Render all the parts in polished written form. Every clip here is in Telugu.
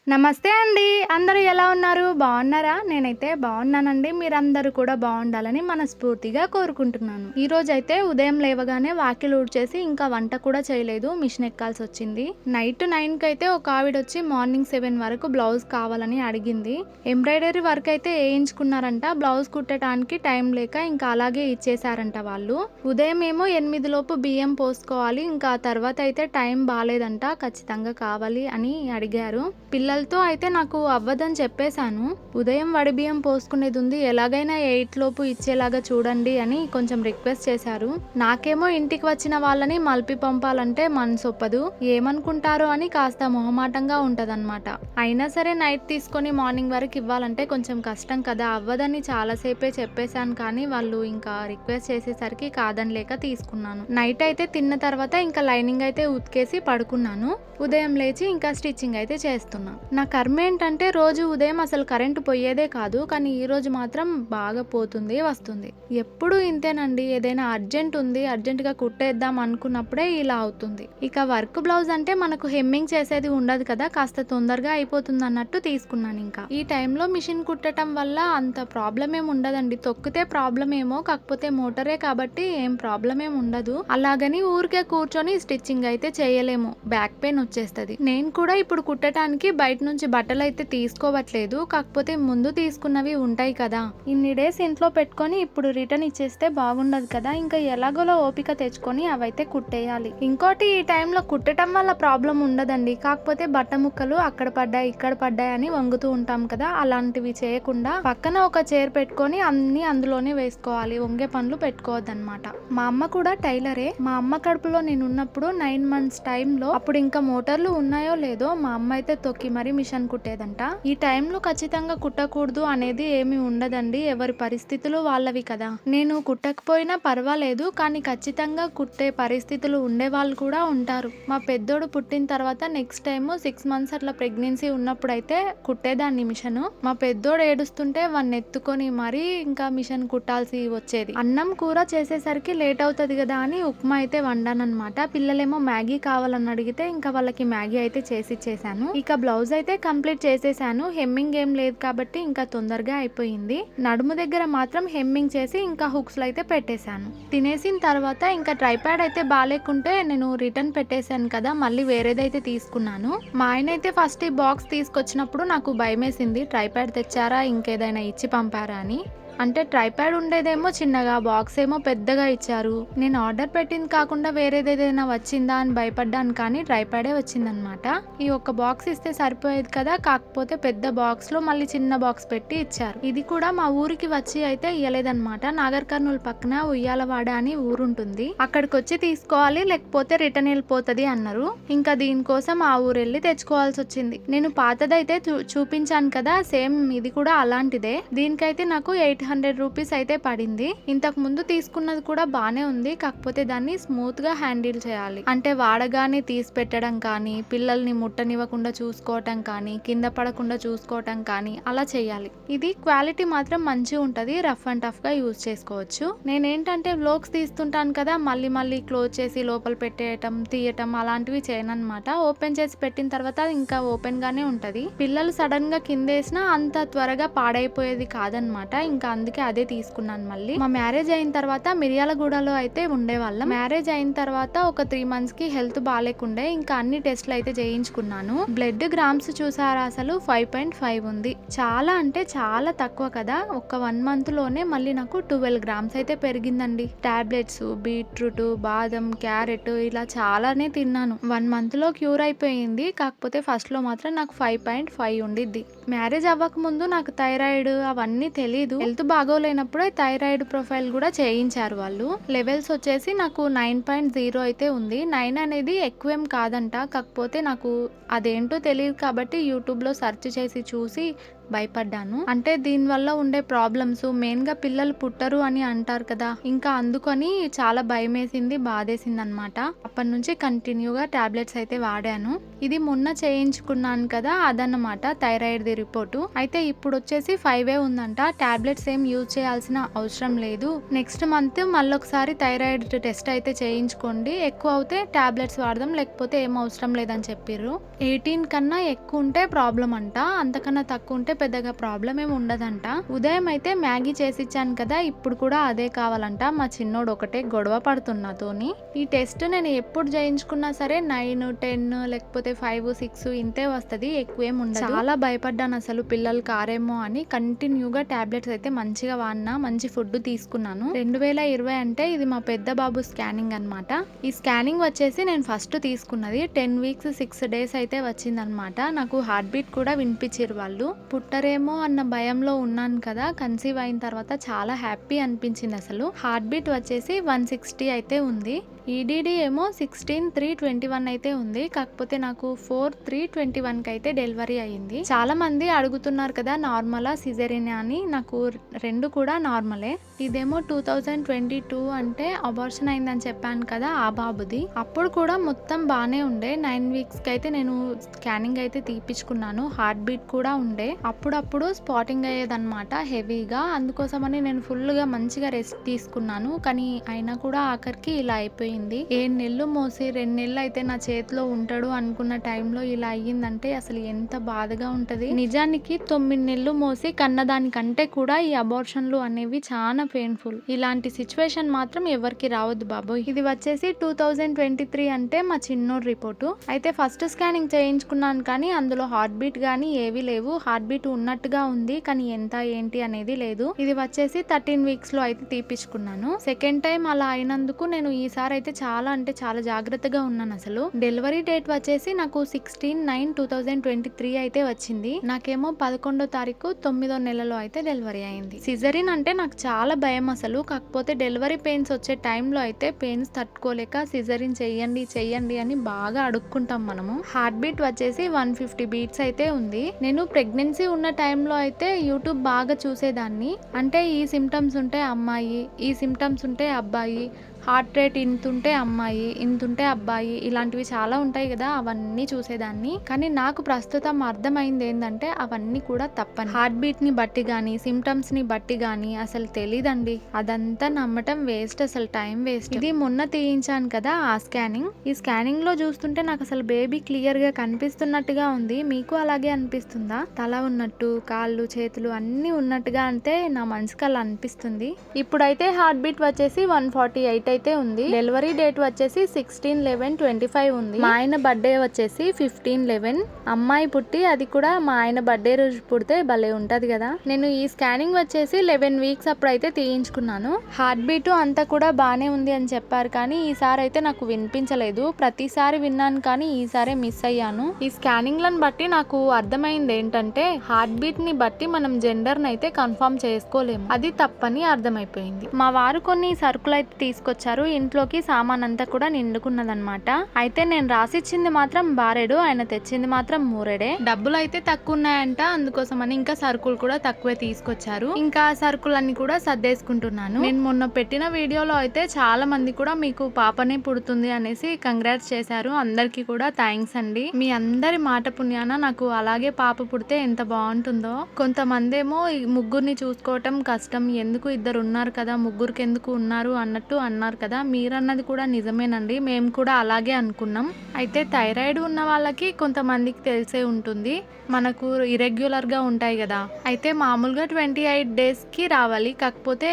నమస్తే అండి. అందరూ ఎలా ఉన్నారు? బాగున్నారా? నేనైతే బాగున్నానండి. మీరందరూ కూడా బాగుండాలని మనస్ఫూర్తిగా కోరుకుంటున్నాను. ఈరోజైతే ఉదయం లేవగానే వాకిలి ఊడ్చేసి ఇంకా వంట కూడా చేయలేదు. మిషన్ ఎక్కాల్సొచ్చింది. నైట్ 9కి అయితే ఒక ఆవిడొచ్చి మార్నింగ్ 7 వరకు బ్లౌజ్ కావాలని అడిగింది. ఎంబ్రాయిడరీ వర్క్ అయితే ఏయించుకున్నారంట. బ్లౌజ్ కుట్టడానికి టైం లేక ఇంకా అలాగే ఇచ్చేసారంట వాళ్ళు. ఉదయం ఏమో 8 లోపు బియ్యం పోసుకోవాలి. ఇంకా తర్వాత అయితే టైం బాలేదంట. ఖచ్చితంగా కావాలి అని అడిగారు. పిల్లలతో అయితే నాకు అవ్వదని చెప్పేశాను. ఉదయం వడిబియ్యం పోసుకునేది ఉంది, ఎలాగైనా 8 లోపు ఇచ్చేలాగా చూడండి అని కొంచెం రిక్వెస్ట్ చేశారు. నాకేమో ఇంటికి వచ్చిన వాళ్ళని మలిపి పంపాలంటే మనసొప్పదు. ఏమనుకుంటారో అని కాస్త మొహమాటంగా ఉంటదన్నమాట. అయినా సరే నైట్ తీసుకొని మార్నింగ్ వరకు ఇవ్వాలంటే కొంచెం కష్టం కదా, అవ్వదని చాలాసేపే చెప్పేశాను. కానీ వాళ్ళు ఇంకా రిక్వెస్ట్ చేసేసరికి కాదనిలేక తీసుకున్నాను. నైట్ అయితే తిన్న తర్వాత ఇంకా లైనింగ్ అయితే ఉతికేసి పడుకున్నాను. ఉదయం లేచి ఇంకా స్టిచ్చింగ్ అయితే చేస్తున్నా. నా కర్మ ఏంటంటే రోజు ఉదయం అసలు కరెంటు పోయేదే కాదు, కానీ ఈ రోజు మాత్రం బాగా పోతుంది వస్తుంది. ఎప్పుడు ఇంతేనండి. ఏదైనా అర్జెంట్ ఉంది, అర్జెంటుగా కుట్టేద్దాం అనుకున్నప్పుడే ఇలా అవుతుంది. ఇక వర్క్ బ్లౌజ్ అంటే మనకు హెమ్మింగ్ చేసేది ఉండదు కదా, కాస్త తొందరగా అయిపోతుంది అన్నట్టు తీసుకున్నాను. ఇంకా ఈ టైంలో మిషన్ కుట్టడం వల్ల అంత ప్రాబ్లం ఏమి ఉండదండి. తొక్కితే ప్రాబ్లం ఏమో, కాకపోతే మోటరే కాబట్టి ఏం ప్రాబ్లం ఏమి ఉండదు. అలాగని ఊరికే కూర్చొని స్టిచ్చింగ్ అయితే చేయలేము, బ్యాక్ పెయిన్ వచ్చేస్తుంది. నేను కూడా ఇప్పుడు కుట్టడానికి బయట నుంచి బట్టలు అయితే తీసుకోవట్లేదు, కాకపోతే ముందు తీసుకున్నవి ఉంటాయి కదా, ఇన్ని డేస్ ఇంట్లో పెట్టుకొని ఇప్పుడు రిటర్న్ ఇచ్చేస్తే బాగుండదు కదా. ఇంకా ఎలాగోలో ఓపిక తెచ్చుకొని అవైతే కుట్టేయాలి. ఇంకోటి, ఈ టైంలో కుట్టడం వల్ల ప్రాబ్లం ఉండదండి, కాకపోతే బట్ట ముక్కలు అక్కడ పడ్డాయి ఇక్కడ పడ్డాయి అని వంగుతూ ఉంటాం కదా, అలాంటివి చేయకుండా పక్కన ఒక చైర్ పెట్టుకొని అన్ని అందులోనే వేసుకోవాలి. వంగే పనులు పెట్టుకోవద్దన్నమాట. మా అమ్మ కూడా టైలరే. మా అమ్మ కడుపులో నేను ఉన్నప్పుడు 9 months టైంలో, అప్పుడు ఇంకా మోటార్లు ఉన్నాయో లేదో, మా అమ్మ అయితే తొక్కి మరీ మిషన్ కుట్టేదంట. ఈ టైంలో ఖచ్చితంగా కుట్టకూడదు అనేది ఏమి ఉండదండి, ఎవరి పరిస్థితులు వాళ్ళవి కదా. నేను కుట్టకపోయినా పర్వాలేదు, కానీ ఖచ్చితంగా కుట్టే పరిస్థితులు ఉండే వాళ్ళు కూడా ఉంటారు. మా పెద్దోడు పుట్టిన తర్వాత నెక్స్ట్ టైం 6 months అట్లా ప్రెగ్నెన్సీ ఉన్నప్పుడు అయితే కుట్టేదాన్ని మిషన్. మా పెద్దోడు ఏడుస్తుంటే వాడిని ఎత్తుకొని మరీ ఇంకా మిషన్ కుట్టాల్సి వచ్చేది. అన్నం కూర చేసేసరికి లేట్ అవుతుంది కదా అని ఉప్మా అయితే వండానన్నమాట. పిల్లలేమో మ్యాగీ కావాలని అడిగితే ఇంకా వాళ్ళకి మ్యాగీ అయితే చేసి ఇచ్చేసాను. ఇక బ్లౌజ్ అయితే కంప్లీట్ చేసేసాను. హెమ్మింగ్ ఏం లేదు కాబట్టి ఇంకా తొందరగా అయిపోయింది. నడుము దగ్గర మాత్రం హెమ్మింగ్ చేసి ఇంకా హుక్స్ లో అయితే పెట్టేశాను. తినేసిన తర్వాత ఇంకా ట్రైప్యాడ్ అయితే బాలేకుంటే నేను రిటర్న్ పెట్టేశాను కదా, మళ్ళీ వేరేదైతే తీసుకున్నాను. మా ఆయన అయితే ఫస్ట్ ఈ బాక్స్ తీసుకొచ్చినప్పుడు నాకు భయమేసింది, ట్రైప్యాడ్ తెచ్చారా ఇంకేదైనా ఇచ్చి పంపారా అని. అంటే ట్రైప్యాడ్ ఉండేదేమో చిన్నగా, బాక్స్ ఏమో పెద్దగా ఇచ్చారు. నేను ఆర్డర్ పెట్టింది కాకుండా వేరేదేదైనా వచ్చిందా అని భయపడ్డాను, కానీ ట్రైప్యాడే వచ్చిందనమాట. ఈ ఒక్క బాక్స్ ఇస్తే సరిపోయేది కదా, కాకపోతే పెద్ద బాక్స్ లో మళ్ళీ చిన్న బాక్స్ పెట్టి ఇచ్చారు. ఇది కూడా మా ఊరికి వచ్చి అయితే ఇయ్యలేదన్నమాట. నాగర్ కర్నూలు పక్కన ఉయ్యాలవాడ అని ఊరుంటుంది, అక్కడికి వచ్చి తీసుకోవాలి, లేకపోతే రిటర్న్ వెళ్ళిపోతుంది అన్నారు. ఇంకా దీనికోసం ఆ ఊరు వెళ్ళి తెచ్చుకోవాల్సి వచ్చింది. నేను పాతదైతే చూపించాను కదా, సేమ్ ఇది కూడా అలాంటిదే. దీనికైతే నాకు 800 రూపీస్ అయితే పడింది. ఇంతకు ముందు తీసుకున్నది కూడా బానే ఉంది, కాకపోతే దాన్ని స్మూత్ గా హ్యాండిల్ చేయాలి. అంటే వాడగానే తీసి పెట్టడం కానీ, పిల్లల్ని ముట్టనివ్వకుండా చూసుకోవటం కానీ, కింద పడకుండా చూసుకోవటం కానీ అలా చేయాలి. ఇది క్వాలిటీ మాత్రం మంచిగా ఉంటది, రఫ్ అండ్ టఫ్ గా యూజ్ చేసుకోవచ్చు. నేనేంటంటే వ్లాగ్స్ తీస్తుంటాను కదా, మళ్ళీ క్లోజ్ చేసి లోపల పెట్టేయటం తీయటం అలాంటివి చేయనన్నమాట. ఓపెన్ చేసి పెట్టిన తర్వాత ఇంకా ఓపెన్ గానే ఉంటది. పిల్లలు సడన్ గా కిందేసినా అంత త్వరగా పాడైపోయేది కాదనమాట. ఇంకా అందుకే అదే తీసుకున్నాను. మళ్ళీ మా మ్యారేజ్ అయిన తర్వాత మిర్యాలగూడలో అయితే ఉండేవాళ్ళం. మ్యారేజ్ అయిన తర్వాత ఒక 3 months కి హెల్త్ బాగాలేకుండే, ఇంకా అన్ని టెస్ట్లు అయితే చేయించుకున్నాను. బ్లడ్ గ్రామ్స్ చూసారా, అసలు 5.5 ఉంది. చాలా అంటే చాలా తక్కువ కదా. ఒక 1 month లోనే మళ్ళీ నాకు 12 grams అయితే పెరిగిందండి. టాబ్లెట్స్, బీట్రూట్, బాదం, క్యారెట్ ఇలా చాలానే తిన్నాను. 1 month లో క్యూర్ అయిపోయింది. కాకపోతే ఫస్ట్ లో మాత్రం నాకు 5.5 ఉండిద్ది. మ్యారేజ్ అవ్వక ముందు నాకు థైరాయిడ్ అవన్నీ తెలీదు. హెల్త్ బాగోలేనప్పుడే థైరాయిడ్ ప్రొఫైల్ కూడా చేయించారు వాళ్ళు. లెవెల్స్ వచ్చేసి నాకు 9.0 అయితే ఉంది. 9 అనేది ఎక్కువేం కాదంట, కాకపోతే నాకు అదేంటో తెలియదు కాబట్టి యూట్యూబ్ లో సెర్చ్ చేసి చూసి భయపడ్డాను. అంటే దీనివల్ల ఉండే ప్రాబ్లమ్స్, మెయిన్ గా పిల్లలు పుట్టరు అని అంటారు కదా, ఇంకా అందుకని చాలా భయం వేసింది, బాధేసింది అనమాట. అప్పటి నుంచి కంటిన్యూగా టాబ్లెట్స్ అయితే వాడాను. ఇది మొన్న చేయించుకున్నాను కదా, అదన్నమాట థైరాయిడ్ ది రిపోర్టు. అయితే ఇప్పుడు వచ్చేసి 5 ఉందంట. టాబ్లెట్స్ ఏం యూజ్ చేయాల్సిన అవసరం లేదు. నెక్స్ట్ మంత్ మళ్ళొకసారి థైరాయిడ్ టెస్ట్ అయితే చేయించుకోండి, ఎక్కువ అవుతే టాబ్లెట్స్ వాడదాం, లేకపోతే ఏం అవసరం లేదని చెప్పిర్రు. 18 కన్నా ఎక్కువ ఉంటే ప్రాబ్లం అంట, అంతకన్నా తక్కువ ఉంటే పెద్దగా ప్రాబ్లం ఏమి ఉండదంట. ఉదయం అయితే మ్యాగీ చేసిచ్చాను కదా, ఇప్పుడు కూడా అదే కావాలంట. మా చిన్నోడు ఒకటే గొడవ పడుతున్నతోని. ఈ టెస్ట్ నేను ఎప్పుడు చేయించుకున్నా సరే 9, 10 లేకపోతే 5, 6 ఇంతే వస్తుంది, ఎక్కువేం ఉండదు. చాలా భయపడ్డాను అసలు పిల్లలు కారేమో అని. కంటిన్యూగా టాబ్లెట్స్ అయితే మంచిగా వాడినా, మంచి ఫుడ్ తీసుకున్నాను. 2020 అంటే ఇది మా పెద్ద బాబు స్కానింగ్ అనమాట. ఈ స్కానింగ్ వచ్చేసి నేను ఫస్ట్ తీసుకున్నది 10 వీక్స్ 6 డేస్ అయితే వచ్చిందనమాట. నాకు హార్ట్ బీట్ కూడా వినిపించారు వాళ్ళు. పుట్టరేమో అన్న భయంలో ఉన్నాను కదా, కన్సీవ్ అయిన తర్వాత చాలా హ్యాపీ అనిపించింది అసలు. హార్ట్ బీట్ వచ్చేసి 160 అయితే ఉంది. ఈడీడీ ఏమో 16/3/21 అయితే ఉంది. కాకపోతే నాకు 4/3/21 అయితే డెలివరీ అయ్యింది. చాలా మంది అడుగుతున్నారు కదా నార్మలా సిజేరియన్ అని, నాకు రెండు కూడా నార్మలే. ఇదేమో 2022 అంటే అబార్షన్ అయిందని చెప్పాను కదా, ఆ బాబుది. అప్పుడు కూడా మొత్తం బాగానే ఉండే. 9 వీక్స్ కి అయితే నేను స్కానింగ్ అయితే తీపించుకున్నాను. హార్ట్ బీట్ కూడా ఉండే. అప్పుడప్పుడు స్పాటింగ్ అయ్యేదన్నమాట హెవీగా, అందుకోసమని నేను ఫుల్ గా మంచిగా రెస్ట్ తీసుకున్నాను. కానీ అయినా కూడా ఆఖరికి ఇలా అయిపోయింది. 7 నెలలు మోసి 2 నెలలు అయితే నా చేతిలో ఉంటాడు అనుకున్న టైంలో ఇలా అయ్యిందంటే అసలు ఎంత బాధగా ఉంటది. నిజానికి 9 నెలలు మోసి కన్నదానికంటే కూడా ఈ అబార్షన్లు అనేవి చాలా పెయిన్ఫుల్. ఇలాంటి సిచ్యువేషన్ మాత్రం ఎవరికి రావద్దు బాబోయ్. ఇది వచ్చేసి 2023 అంటే మా చిన్నోడు రిపోర్టు. అయితే ఫస్ట్ స్కానింగ్ చేయించుకున్నాను కానీ అందులో హార్ట్ బీట్ గానీ ఏవి లేవు. హార్ట్ బీట్ ఉన్నట్టుగా ఉంది కానీ ఎంత ఏంటి అనేది లేదు. ఇది వచ్చేసి 13 వీక్స్ లో అయితే తీపించుకున్నాను. సెకండ్ టైం అలా అయినందుకు నేను ఈసారి అయితే చాలా అంటే చాలా జాగ్రత్తగా ఉన్నాను అసలు. డెలివరీ డేట్ వచ్చేసి నాకు 16/9/2023 అయితే వచ్చింది. నాకేమో 11వ తారీఖు 9వ నెలలో అయితే డెలివరీ అయింది. సిజరీన్ అంటే నాకు చాలా భయం అసలు. కాకపోతే డెలివరీ పెయిన్స్ వచ్చే టైంలో అయితే పెయిన్స్ తట్టుకోలేక సిజరీన్ చెయ్యండి అని బాగా అడుక్కుంటాం మనము. హార్ట్ బీట్ వచ్చేసి 150 బీట్స్ అయితే ఉంది. నేను ప్రెగ్నెన్సీ ఉన్న టైంలో అయితే యూట్యూబ్ బాగా చూసేదాన్ని. అంటే ఈ సిమ్టమ్స్ ఉంటే అమ్మాయి, ఈ సిమ్టమ్స్ ఉంటే అబ్బాయి, హార్ట్ రేట్ ఇంతుంటే అమ్మాయి, ఇంతుంటే అబ్బాయి, ఇలాంటివి చాలా ఉంటాయి కదా, అవన్నీ చూసేదాన్ని. కానీ నాకు ప్రస్తుతం అర్థమైంది ఏంటంటే అవన్నీ కూడా తప్పని. హార్ట్ బీట్ ని బట్టి గానీ సిమ్టమ్స్ ని బట్టి గానీ అసలు తెలీదండి. అదంతా నమ్మటం వేస్ట్, అసలు టైం వేస్ట్. ఇది మొన్న తీయించాను కదా ఆ స్కానింగ్. ఈ స్కానింగ్ లో చూస్తుంటే నాకు అసలు బేబీ క్లియర్ గా కనిపిస్తున్నట్టుగా ఉంది. మీకు అలాగే అనిపిస్తుందా? తల ఉన్నట్టు, కాళ్ళు చేతులు అన్ని ఉన్నట్టుగా అంటే నా మనసుకి అలా అనిపిస్తుంది. ఇప్పుడైతే హార్ట్ బీట్ వచ్చేసి 148 అయితే ఉంది. డెలివరీ డేట్ వచ్చేసి 16/11/25 ఉంది. మా ఆయన బర్త్డే వచ్చేసి 15/11. అమ్మాయి పుట్టి అది కూడా మా ఆయన బర్త్డే రోజు పుడితే భలే ఉంటది కదా. నేను ఈ స్కానింగ్ వచ్చేసి 11 వీక్స్ అప్పుడైతే తీయించుకున్నాను. హార్ట్ బీట్ అంతా కూడా బానే ఉంది అని చెప్పారు కానీ ఈసారి అయితే నాకు వినిపించలేదు. ప్రతిసారి విన్నాను కానీ ఈసారి మిస్ అయ్యాను. ఈ స్కానింగ్ లను బట్టి నాకు అర్థమైంది ఏంటంటే హార్ట్ బీట్ ని బట్టి మనం జెండర్ ని అయితే కన్ఫర్మ్ చేసుకోలేము. అది తప్పని అర్థమైపోయింది. మా వారు కొన్ని సరుకులు అయితే తీసుకొచ్చారు. ఇంట్లోకి సామాన్ అంతా కూడా నిండుకున్నదనమాట. అయితే నేను రాసిచ్చింది మాత్రం బారెడు, ఆయన తెచ్చింది మాత్రం మూరెడే. డబ్బులు అయితే తక్కువ ఉన్నాయంట, అందుకోసమని ఇంకా సరుకులు కూడా తక్కువే తీసుకొచ్చారు. ఇంకా సరుకులన్నీ కూడా సర్దేసుకుంటున్నాను. నేను మొన్న పెట్టిన వీడియోలో అయితే చాలా మంది కూడా మీకు పాపనే పుడుతుంది అనేసి కంగ్రాట్స్ చేశారు. అందరికి కూడా థ్యాంక్స్ అండి. మీ అందరి మాట పుణ్యాన నాకు అలాగే పాప పుడితే ఎంత బాగుంటుందో. కొంతమంది ఏమో ముగ్గురిని చూసుకోవటం కష్టం, ఎందుకు ఇద్దరు ఉన్నారు కదా, ముగ్గురికి ఎందుకు ఉన్నారు అన్నట్టు అన్నారు కదా. మీరన్నది కూడా నిజమేనండి, మేము కూడా అలాగే అనుకున్నాం. అయితే థైరాయిడ్ ఉన్న వాళ్ళకి కొంతమందికి తెలిసే ఉంటుంది, మనకు ఇరెగ్యులర్ గా ఉంటాయి కదా. అయితే మామూలుగా 28 డేస్ కి రావాలి. కాకపోతే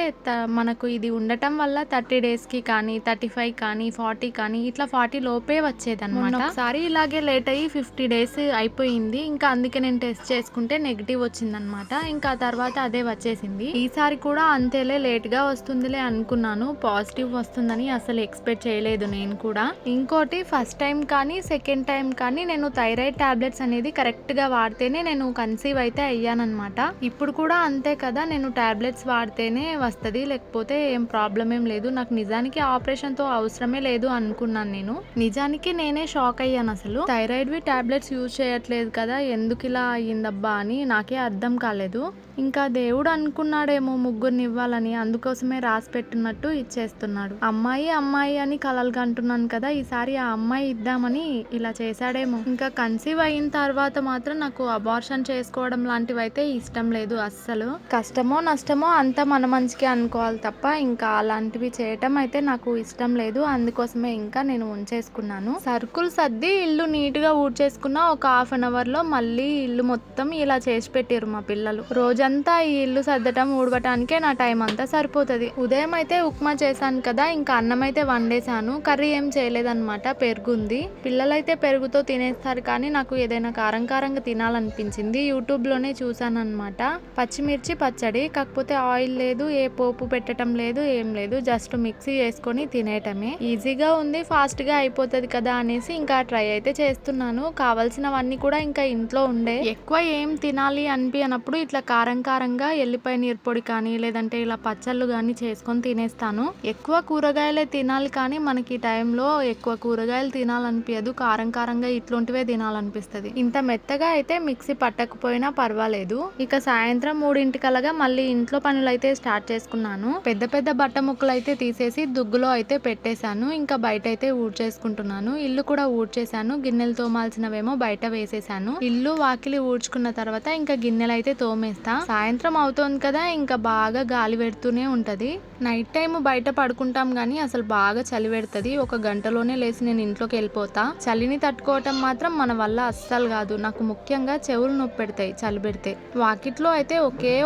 మనకు ఇది ఉండటం వల్ల 30 డేస్ కి కానీ 35 కానీ 40 కానీ ఇట్లా 40 లోపే వచ్చేదన్నమాట. ఒకసారి ఇలాగే లేట్ అయ్యి 50 డేస్ అయిపోయింది. ఇంకా అందుకే నేను టెస్ట్ చేసుకుంటే నెగిటివ్ వచ్చిందనమాట. ఇంకా తర్వాత అదే వచ్చేసింది. ఈసారి కూడా అంతేలే లేట్ గా వస్తుందిలే అనుకున్నాను, పాజిటివ్ వస్తుందని అసలు ఎక్స్పెక్ట్ చేయలేదు నేను కూడా. ఇంకోటి ఫస్ట్ టైం కానీ సెకండ్ టైం కానీ నేను థైరాయిడ్ టాబ్లెట్స్ అనేది కరెక్ట్ గా వాడితేనే నేను కన్సీవ్ అయితే అయ్యానన్నమాట. ఇప్పుడు కూడా అంతే కదా, నేను టాబ్లెట్స్ వాడితేనే వస్తుంది, లేకపోతే ఏం ప్రాబ్లం ఏం లేదు. నాకు నిజానికి ఆపరేషన్ తో అవసరమే లేదు అనుకున్నాను నేను. నిజానికి నేనే షాక్ అయ్యాను అసలు. థైరాయిడ్ వి టాబ్లెట్స్ యూజ్ చేయట్లేదు కదా, ఎందుకు ఇలా అయ్యిందబ్బా అని నాకే అర్థం కాలేదు. ఇంకా దేవుడు అనుకున్నాడేమో ముగ్గురిని ఇవ్వాలని, అందుకోసమే రాసి పెట్టినట్టు ఇచ్చేస్తున్నాడు. అమ్మాయి అమ్మాయి అని కలలుగా అంటున్నాను కదా, ఈసారి ఆ అమ్మాయి ఇద్దామని ఇలా చేశాడేమో. ఇంకా కన్సీవ్ అయిన తర్వాత మాత్రం నాకు అబార్షన్ చేసుకోవడం లాంటివి అయితే ఇష్టం లేదు అస్సలు. కష్టమో నష్టమో అంతా మన మంచికి అనుకోవాలి తప్ప ఇంకా అలాంటివి చేయటం అయితే నాకు ఇష్టం లేదు. అందుకోసమే ఇంకా నేను ఉంచేసుకున్నాను. సరుకులు సర్ది ఇల్లు నీట్ గా ఊడ్చేసుకున్న ఒక హాఫ్ అన్ అవర్ లో మళ్ళీ ఇల్లు మొత్తం ఇలా చేసి పెట్టారు మా పిల్లలు. రోజంతా ఈ ఇల్లు సర్దటం ఊడవటానికే నా టైం అంతా సరిపోతుంది. ఉదయం అయితే ఉప్మా చేశాను కదా, ఇంకా అన్నం అయితే వండేశాను. కర్రీ ఏం చేయలేదన్నమాట, పెరుగుంది. పిల్లలైతే పెరుగుతో తినేస్తారు కానీ నాకు ఏదైనా కారం కారంగా తినాలనిపించింది. యూట్యూబ్ లోనే చూసాను అనమాట. పచ్చిమిర్చి పచ్చడి, కాకపోతే ఆయిల్ లేదు, ఏ పోపు పెట్టడం లేదు, ఏం లేదు, జస్ట్ మిక్సీ చేసుకొని తినేయటమే. ఈజీగా ఉంది, ఫాస్ట్ గా అయిపోతుంది కదా అనేసి ఇంకా ట్రై అయితే చేస్తున్నాను. కావాల్సినవన్నీ కూడా ఇంకా ఇంట్లో ఉండే. ఎక్కువ ఏం తినాలి అనిపించినప్పుడు ఇట్లా కారం కారంగా ఎల్లిపాయ నీర్పొడి కానీ లేదంటే ఇలా పచ్చళ్ళు కానీ చేసుకొని తినేస్తాను. ఎక్కువ కూరగాయలే తినాలి కానీ మనకి ఈ టైంలో ఎక్కువ కూరగాయలు తినాలనిపించదు. కారం కారంగా ఇట్లాంటివే తినాలనిపిస్తుంది. ఇంత మెత్తగా అయితే మిక్సీ పట్టకపోయినా పర్వాలేదు. ఇక సాయంత్రం 3:00 మళ్ళీ ఇంట్లో పనులు అయితే స్టార్ట్ చేసుకున్నాను. పెద్ద పెద్ద బట్ట ముక్కలు అయితే తీసేసి దుగ్గులో అయితే పెట్టేశాను. ఇంకా బయట అయితే ఊడ్చేసుకుంటున్నాను. ఇల్లు కూడా ఊడ్చేశాను. గిన్నెలు తోమాల్సినవేమో బయట వేసేసాను. ఇల్లు వాకిలి ఊడ్చుకున్న తర్వాత ఇంకా గిన్నెలు అయితే తోమేస్తా. సాయంత్రం అవుతోంది కదా, ఇంకా బాగా గాలి పెడుతూనే ఉంటది. నైట్ టైం బయట పడుకుంటాం గానీ అసలు బాగా చలి పెడుతుంది. ఒక గంటలోనే లేచి నేను ఇంట్లోకి వెళ్ళిపోతా. చలిని తట్టుకోవటం మాత్రం మన వల్ల అస్సలు కాదు. నాకు ముఖ్యంగా చెవులు నొప్పి పెడతాయి చలి పెడితే. వాకిట్లో అయితే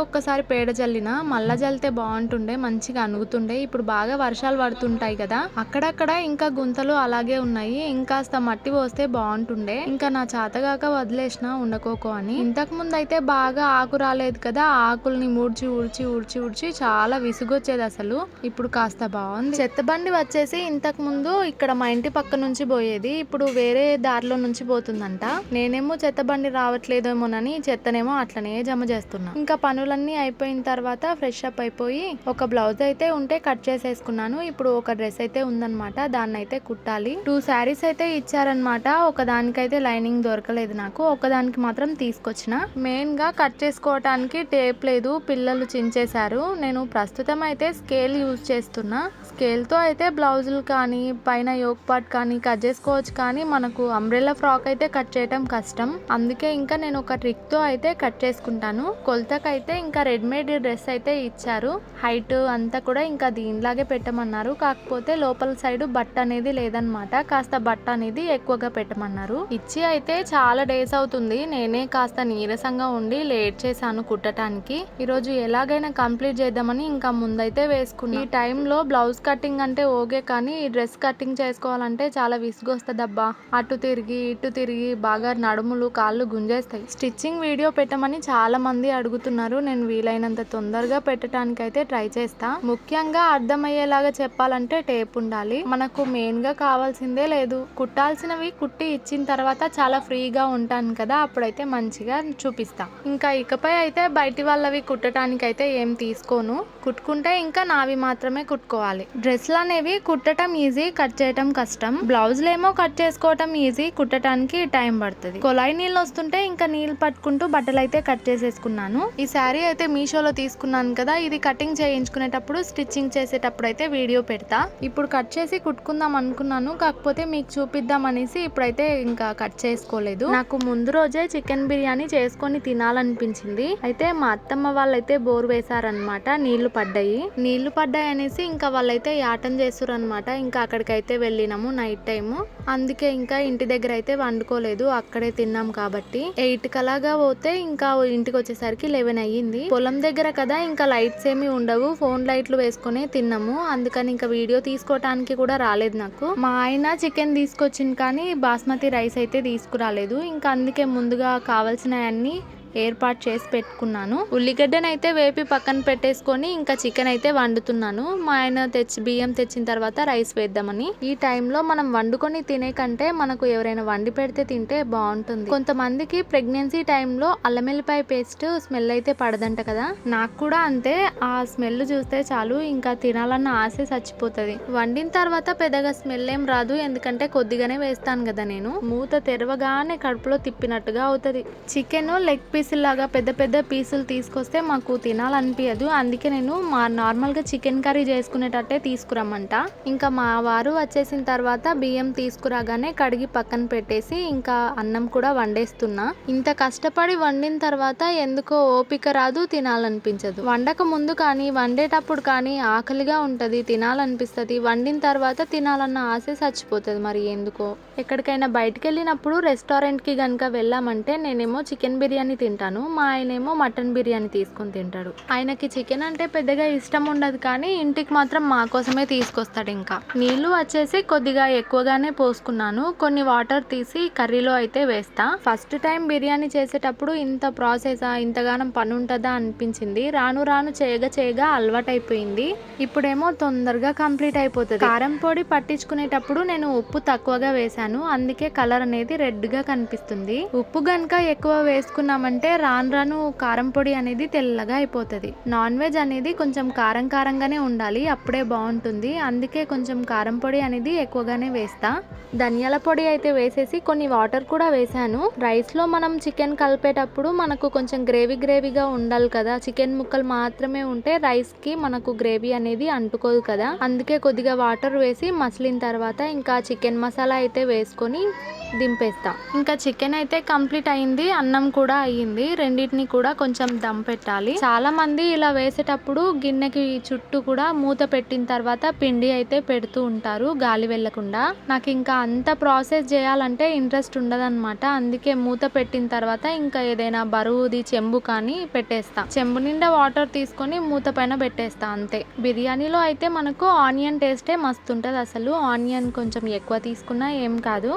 ఒక్కసారి పేడ జల్లినా మళ్ళా జల్లితే బాగుంటుండే, మంచిగా అనుగుతుండే. ఇప్పుడు బాగా వర్షాలు పడుతుంటాయి కదా, అక్కడక్కడ ఇంకా గుంతలు అలాగే ఉన్నాయి. ఇంకాస్త మట్టి పోస్తే బాగుంటుండే. ఇంకా నా చేతగాక వదిలేసిన ఉండకోకో అని. ఇంతకు ముందు అయితే బాగా ఆకు రాలేదు కదా, ఆకుల్ని ఊడ్చి ఊడ్చి ఊడ్చి ఊడ్చి చాలా విసుగొచ్చేది అసలు. ఇప్పుడు కాస్త బాగుంది. చెత్త బండి వచ్చేసి ఇంతకు ముందు ఇక్కడ మా ఇంటి పక్క నుంచి పోయేది, ఇప్పుడు వేరే దారిలో నుంచి పోతుందంట. నేనేమో చెత్త బండి రావట్లేదేమోనని చెత్తనేమో అట్లనే జమ చేస్తున్నా. ఇంకా పనులన్నీ అయిపోయిన తర్వాత ఫ్రెష్ అప్ అయిపోయి ఒక బ్లౌజ్ అయితే ఉంటే కట్ చేసేసుకున్నాను. ఇప్పుడు ఒక డ్రెస్ అయితే ఉందన్నమాట, దాన్ని అయితే కుట్టాలి. 2 శారీస్ అయితే ఇచ్చారనమాట. ఒక దానికైతే లైనింగ్ దొరకలేదు నాకు, ఒకదానికి మాత్రం తీసుకొచ్చిన. మెయిన్ గా కట్ చేసుకోవటానికి టేప్ లేదు, పిల్లలు చించేశారు. నేను ప్రస్తుతం అయితే స్కేల్ యూజ్ చేస్తున్నా. స్కేల్ తో అయితే బ్లౌజులు కానీ పైన యోక్ పార్ట్ కానీ కట్ చేసుకోవచ్చు, కానీ మనకు అంబ్రెల్లా ఫ్రాక్ అయితే కట్ చేయటం కష్టం. అందుకే ఇంకా నేను ఒక ట్రిక్ తో అయితే కట్ చేసుకుంటాను. కొలతకైతే ఇంకా రెడీమేడ్ డ్రెస్ అయితే ఇచ్చారు. హైట్ అంతా కూడా ఇంకా దీనిలాగే పెట్టమన్నారు. కాకపోతే లోపల సైడ్ బట్ట అనేది లేదనమాట, కాస్త బట్ట అనేది ఎక్కువగా పెట్టమన్నారు. ఇచ్చి అయితే చాలా డేస్ అవుతుంది. నేనే కాస్త నీరసంగా ఉండి లేట్ చేశాను కుట్టడానికి. ఈరోజు ఎలాగైనా కంప్లీట్ చేద్దామని ఇంకా ముందైతే వేసుకున్నా. ఈ టైంలో బ్లౌజ్ కటింగ్ అంటే ఓకే, కానీ ఈ డ్రెస్ కటింగ్ చేసుకోవాలంటే చాలా విసుగొస్తుందబ్బా. అటు తిరిగి ఇటు తిరిగి బాగా నడుములు కాళ్ళు గుంజేస్తాయి. స్టిచ్చింగ్ వీడియో పెట్టమని చాలా మంది అడుగుతున్నారు. నేను వీలైనంత తొందరగా పెట్టడానికి అయితే ట్రై చేస్తా. ముఖ్యంగా అర్థమయ్యేలాగా చెప్పాలంటే టేప్ ఉండాలి. మనకు మెయిన్ గా కావాల్సిందే లేదు. కుట్టాల్సినవి కుట్టి ఇచ్చిన తర్వాత చాలా ఫ్రీగా ఉంటాను కదా, అప్పుడైతే మంచిగా చూపిస్తా. ఇంకా ఇకపై అయితే బయటి వాళ్ళవి కుట్టడానికి అయితే ఏం తీసుకోను. కుట్టుకుంటే ఇంకా నావి మాత్రమే కుట్టుకోవాలి. డ్రెస్లు అనేవి కుట్టడం ఈజీ, కట్ చేయటం కష్టం. బ్లౌజులేమో కట్ చేసుకోవటం ఈజీ, కుట్టడానికి టైం పడుతుంది. కొలాయి నీళ్ళు వస్తుంటే ఇంకా నీళ్ళు పట్టుకుంటూ బట్టలు అయితే కట్ చేసేసుకున్నాను. ఈ శారీ అయితే మీషోలో తీసుకున్నాను కదా, ఇది కటింగ్ చేయించుకునేటప్పుడు స్టిచ్చింగ్ చేసేటప్పుడు అయితే వీడియో పెడతా. ఇప్పుడు కట్ చేసి కుట్టుకుందాం అనుకున్నాను, కాకపోతే మీకు చూపిద్దాం అనేసి ఇప్పుడైతే ఇంకా కట్ చేసుకోలేదు. నాకు ముందు రోజే చికెన్ బిర్యానీ చేసుకొని తినాలనిపించింది. అయితే మా అత్తమ్మ వాళ్ళైతే బోర్ వేశారనమాట, నీళ్లు పడ్డాయి అనేసి ఇంకా వాళ్ళైతే యాటం చేస్తారు అనమాట. ఇంకా అక్కడికైతే వెళ్ళినాము నైట్ టైము. అందుకే ఇంకా ఇంటి దగ్గర అయితే వండుకోలేదు, అక్కడే తిన్నాం కాబట్టి. 8 కలాగా పోతే ఇంకా ఇంటికి వచ్చేసరికి 11 అయ్యింది. పొలం దగ్గర కదా, ఇంకా లైట్స్ ఏమి ఉండవు, ఫోన్ లైట్లు వేసుకునే తిన్నాము. అందుకని ఇంకా వీడియో తీసుకోవటానికి కూడా రాలేదు నాకు. మా ఆయన చికెన్ తీసుకొచ్చింది కానీ బాస్మతి రైస్ అయితే తీసుకురాలేదు. ఇంకా అందుకే ముందుగా కావాల్సినవన్నీ ఏర్పాటు చేసి పెట్టుకున్నాను. ఉల్లిగడ్డనైతే వేపి పక్కన పెట్టేసుకొని ఇంకా చికెన్ అయితే వండుతున్నాను. మా ఆయన బియ్యం తెచ్చిన తర్వాత రైస్ వేద్దామని. ఈ టైంలో మనం వండుకొని తినే కంటే మనకు ఎవరైనా వండి పెడితే తింటే బాగుంటుంది. కొంతమందికి ప్రెగ్నెన్సీ టైంలో అల్లం వెల్లిపాయ పేస్ట్ స్మెల్ అయితే పడదంట కదా, నాకు కూడా అంతే. ఆ స్మెల్ చూస్తే చాలు ఇంకా తినాలన్న ఆశ చచ్చిపోతుంది. వండిన తర్వాత పెద్దగా స్మెల్ ఏం రాదు, ఎందుకంటే కొద్దిగానే వేస్తాను కదా నేను. మూత తెరవగానే కడుపులో తిప్పినట్టుగా అవుతుంది. చికెన్ లెగ్ పీస్ పీసుల్లాగా పెద్ద పెద్ద పీసులు తీసుకొస్తే మాకు తినాలనిపించదు. అందుకే నేను నార్మల్గా చికెన్ కర్రీ చేసుకునేటట్టే తీసుకురమ్మంట. ఇంకా మా వారు వచ్చేసిన తర్వాత బియ్యం తీసుకురాగానే కడిగి పక్కన పెట్టేసి ఇంకా అన్నం కూడా వండేస్తున్నా. ఇంత కష్టపడి వండిన తర్వాత ఎందుకో ఓపిక రాదు, తినాలనిపించదు. వండక ముందు కానీ వండేటప్పుడు కానీ ఆకలిగా ఉంటది, తినాలనిపిస్తుంది. వండిన తర్వాత తినాలన్న ఆశ చచ్చిపోతుంది మరి ఎందుకో. ఎక్కడికైనా బయటకు వెళ్ళినప్పుడు రెస్టారెంట్కి కనుక వెళ్ళామంటే నేనేమో చికెన్ బిర్యానీ తింటాను, మా ఆయనేమో మటన్ బిర్యానీ తీసుకొని తింటాడు. ఆయనకి చికెన్ అంటే పెద్దగా ఇష్టం ఉండదు కానీ ఇంటికి మాత్రం మా కోసమే తీసుకొస్తాడు. ఇంకా నీళ్లు వచ్చేసి కొద్దిగా ఎక్కువగానే పోసుకున్నాను. కొన్ని వాటర్ తీసి కర్రీలో అయితే వేస్తా. ఫస్ట్ టైం బిర్యానీ చేసేటప్పుడు ఇంత ప్రాసెసా, ఇంతగానం పని ఉంటుందా అనిపించింది. రాను రాను చేయగా అలవాటైపోయింది. ఇప్పుడేమో తొందరగా కంప్లీట్ అయిపోతుంది. కారం పొడి పట్టించుకునేటప్పుడు నేను ఉప్పు తక్కువగా వేసాను, అందుకే కలర్ అనేది రెడ్ గా కనిపిస్తుంది. ఉప్పు గనక ఎక్కువ వేసుకున్నామంటే రాను కారం పొడి అనేది తెల్లగా అయిపోతుంది. నాన్ వెజ్ అనేది కొంచెం కారం కారంగానే ఉండాలి, అప్పుడే బాగుంటుంది. అందుకే కొంచెం కారం పొడి అనేది ఎక్కువగానే వేస్తా. ధనియాల పొడి అయితే వేసేసి కొన్ని వాటర్ కూడా వేసాను. రైస్ లో మనం చికెన్ కలిపేటప్పుడు మనకు కొంచెం గ్రేవీగా ఉండాలి కదా, చికెన్ ముక్కలు మాత్రమే ఉంటే రైస్ కి మనకు గ్రేవీ అనేది అంటుకోదు కదా, అందుకే కొద్దిగా వాటర్ వేసి మసిలిన తర్వాత ఇంకా చికెన్ మసాలా అయితే వేసుకొని దింపేస్తా. ఇంకా చికెన్ అయితే కంప్లీట్ అయింది, అన్నం కూడా అయ్యింది. రెండింటిని కూడా కొంచెం దమ్ పెట్టాలి. చాలా మంది ఇలా వేసేటప్పుడు గిన్నెకి చుట్టూ కూడా మూత పెట్టిన తర్వాత పిండి అయితే పెడుతూ ఉంటారు గాలి వెళ్ళకుండా. నాకు ఇంకా అంత ప్రాసెస్ చేయాలంటే ఇంట్రెస్ట్ ఉండదన్నమాట. అందుకే మూత పెట్టిన తర్వాత ఇంకా ఏదైనా బరువుది చెంబు కానీ పెట్టేస్తా. చెంబు నిండా వాటర్ తీసుకొని మూత పైన పెట్టేస్తా అంతే. బిర్యానీలో అయితే మనకు ఆనియన్ టేస్టే మస్తు ఉంటుంది. అసలు ఆనియన్ కొంచెం ఎక్కువ తీసుకున్నా ఏం కాదు.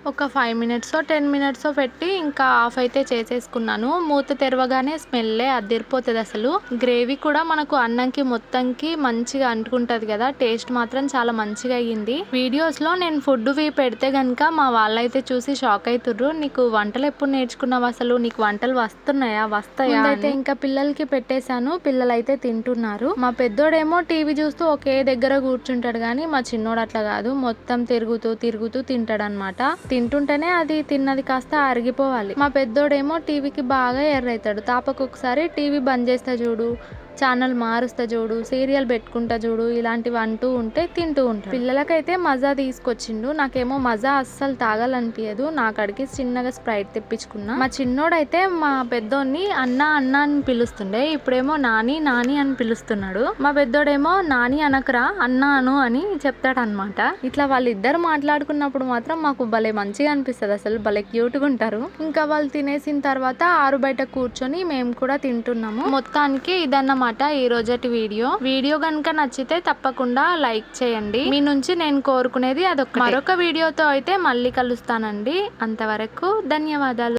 ఒక 5 minutes 10 minutes పెట్టి ఇంకా ఆఫ్ అయితే చేసేసుకున్నాను. మూత తెరవగానే స్మెల్లే అదిరిపోతుంది. అసలు గ్రేవీ కూడా మనకు అన్నంకి మొత్తంకి మంచిగా అంటుకుంటది కదా, టేస్ట్ మాత్రం చాలా మంచిగా అయ్యింది. వీడియోస్ లో నేను ఫుడ్ పెడితే గనుక మా వాళ్ళైతే చూసి షాక్ అవుతుర్రు. నీకు వంటలు ఎప్పుడు నేర్చుకున్నావు, అసలు నీకు వంటలు వస్తాయా అయితే ఇంకా పిల్లలకి పెట్టేశాను. పిల్లలైతే తింటున్నారు. మా పెద్దోడేమో టీవీ చూస్తూ ఒకే దగ్గర కూర్చుంటాడు కానీ మా చిన్నోడు అట్లా కాదు, మొత్తం తిరుగుతూ తింటాడు అనమాట. తింటుంటేనే అది తిన్నది కాస్త అరిగిపోవాలి. మా పెద్దోడేమో టీవీకి బాగా ఎర్రవుతాడు. తాపకొకసారి టీవీ బంద్ చేస్తా చూడు, ఛానల్ మారుస్తా చూడు, సీరియల్ పెట్టుకుంటా చూడు, ఇలాంటివి అంటూ ఉంటే తింటూ ఉంటాడు. పిల్లలకైతే మజా తీసుకొచ్చిండు, నాకేమో మజా అస్సలు తాగాలనిపించదు. నా కాడికి చిన్నగా స్ప్రైట్ తెప్పించుకున్నా. మా చిన్నోడైతే మా పెద్దోడిని అన్న అని పిలుస్తుండే, ఇప్పుడేమో నాని అని పిలుస్తున్నాడు. మా పెద్దోడేమో నాని అనకరా అను అని చెప్తాడనమాట. ఇట్లా వాళ్ళిద్దరు మాట్లాడుకున్నప్పుడు మాత్రం మాకు భలే మంచిగా అనిపిస్తుంది. అసలు భలే క్యూట్గా ఉంటారు. ఇంకా వాళ్ళు తినేసిన తర్వాత ఆరు బయట కూర్చొని మేము కూడా తింటున్నాము. మొత్తానికి ఇదన్నమాట ఈ రోజటి వీడియో గనుక నచ్చితే తప్పకుండా లైక్ చేయండి. మీ నుంచి నేను కోరుకునేది అదొక. మరొక వీడియోతో అయితే మళ్ళీ కలుస్తానండి. అంతవరకు ధన్యవాదాలు.